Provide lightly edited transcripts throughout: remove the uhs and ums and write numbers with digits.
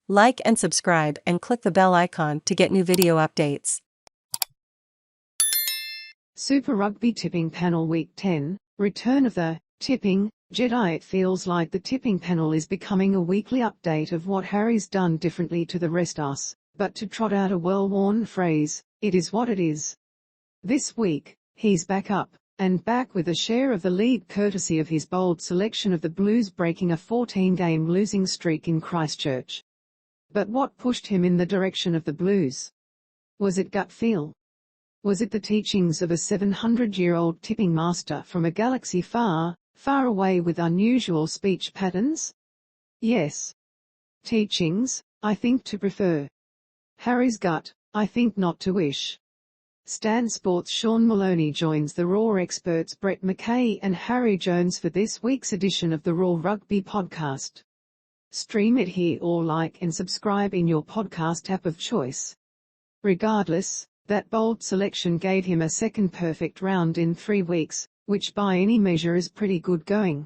Like and subscribe and click the bell icon to get new video updates. Super Rugby Tipping Panel Week 10, Return of the Tipping Jedi. It feels like the tipping panel is becoming a weekly update of what Harry's done differently to the rest us, but to trot out a well-worn phrase, it is what it is. This week, he's back up, and back with a share of the lead courtesy of his bold selection of the Blues breaking a 14-game losing streak in Christchurch. But what pushed him in the direction of the Blues? Was it gut feel? Was it the teachings of a 700-year-old tipping master from a galaxy far, far away with unusual speech patterns? Yes. Teachings, I think to prefer. Harry's gut, I think not to wish. Stan Sports' Sean Maloney joins the Raw experts Brett McKay and Harry Jones for this week's edition of the Raw Rugby podcast. Stream it here or like and subscribe in your podcast app of choice. Regardless, that bold selection gave him a second perfect round in 3 weeks, which by any measure is pretty good going.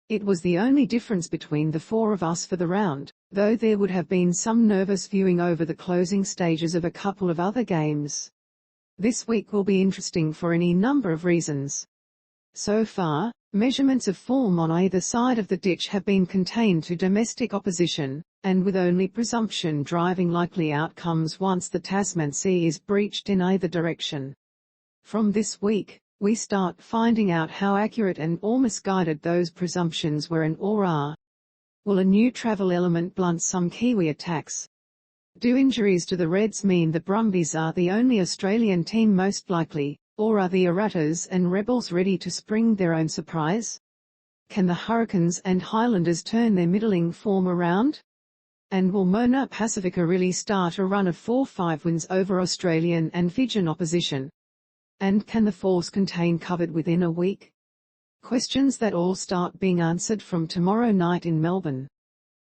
It was the only difference between the four of us for the round, though there would have been some nervous viewing over the closing stages of a couple of other games. This week will be interesting for any number of reasons. So far, measurements of form on either side of the ditch have been contained to domestic opposition, and with only presumption driving likely outcomes once the Tasman Sea is breached in either direction. From this week, we start finding out how accurate and or misguided those presumptions were and or are. Will a new travel element blunt some Kiwi attacks? Do injuries to the Reds mean the Brumbies are the only Australian team most likely, or are the Erratas and Rebels ready to spring their own surprise? Can the Hurricanes and Highlanders turn their middling form around? And will Mona Pacifica really start a run of 4-5 wins over Australian and Fijian opposition? And can the Force contain covered within a week? Questions that all start being answered from tomorrow night in Melbourne.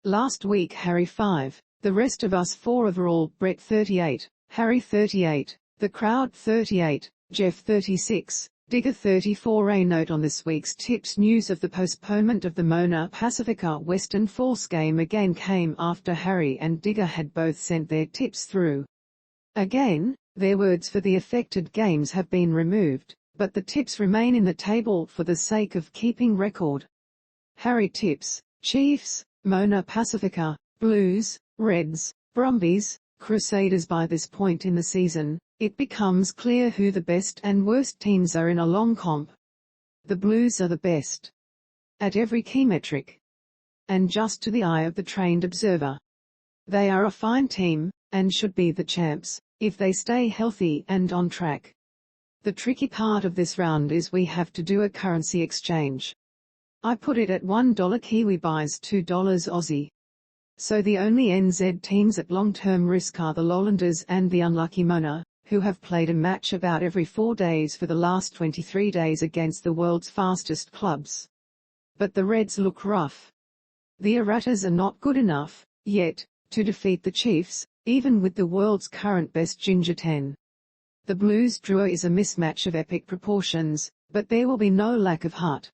Last week Harry 5, the rest of us 4 overall, Brett 38, Harry 38, the crowd 38, Jeff 36, Digger 34. A note on this week's tips news of the postponement of the Mona Pacifica Western Force game again came after Harry and Digger had both sent their tips through. Again, their words for the affected games have been removed, but the tips remain in the table for the sake of keeping record. Harry tips, Chiefs, Mona Pacifica, Blues, Reds, Brumbies, Crusaders. By this point in the season, it becomes clear who the best and worst teams are in a long comp. The Blues are the best. At every key metric. And just to the eye of the trained observer. They are a fine team, and should be the champs, if they stay healthy and on track. The tricky part of this round is we have to do a currency exchange. I put it at $1 Kiwi buys $2 Aussie. So the only NZ teams at long-term risk are the Lowlanders and the unlucky Mona, who have played a match about every 4 days for the last 23 days against the world's fastest clubs. But the Reds look rough. The Erratas are not good enough, yet, to defeat the Chiefs, even with the world's current best Ginger 10. The Blues duo is a mismatch of epic proportions, but there will be no lack of heart.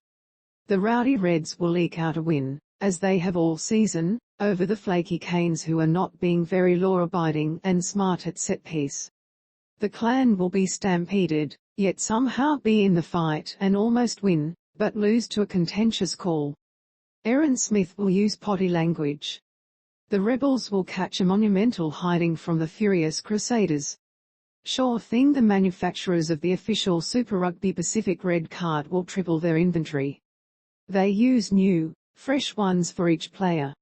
The rowdy Reds will eke out a win, as they have all season, over the flaky Canes who are not being very law-abiding and smart at set-piece. The Clan will be stampeded, yet somehow be in the fight and almost win, but lose to a contentious call. Aaron Smith will use potty language. The Rebels will catch a monumental hiding from the furious Crusaders. Sure thing, the manufacturers of the official Super Rugby Pacific red card will triple their inventory. They use new, fresh ones for each player.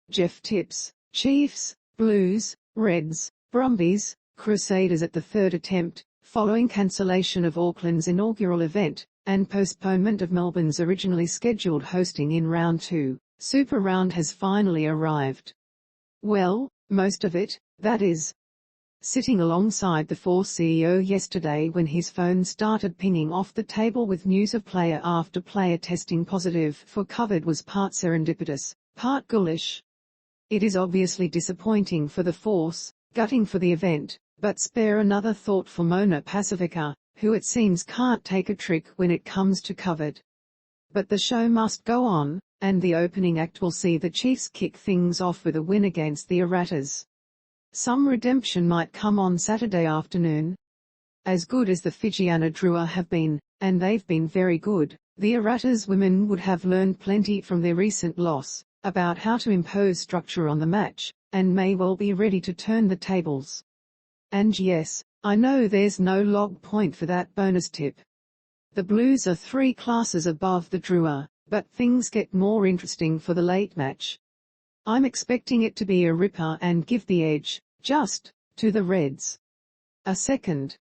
Jeff tips, Chiefs, Blues, Reds, Brumbies, Crusaders at the third attempt, following cancellation of Auckland's inaugural event, and postponement of Melbourne's originally scheduled hosting in Round 2, Super Round has finally arrived. Well, most of it, that is. Sitting alongside the Force CEO yesterday when his phone started pinging off the table with news of player after player testing positive for COVID was part serendipitous, part ghoulish. It is obviously disappointing for the Force, gutting for the event, but spare another thought for Mona Pacifica, who it seems can't take a trick when it comes to COVID. But the show must go on, and the opening act will see the Chiefs kick things off with a win against the Erratas. Some redemption might come on Saturday afternoon. As good as the Fijiana Drua have been, and they've been very good, the Erratas women would have learned plenty from their recent loss about how to impose structure on the match, and may well be ready to turn the tables. And yes, I know there's no log point for that bonus tip. The Blues are 3 classes above the Drua, but things get more interesting for the late match. I'm expecting it to be a ripper and give the edge, just, to the Reds. A second,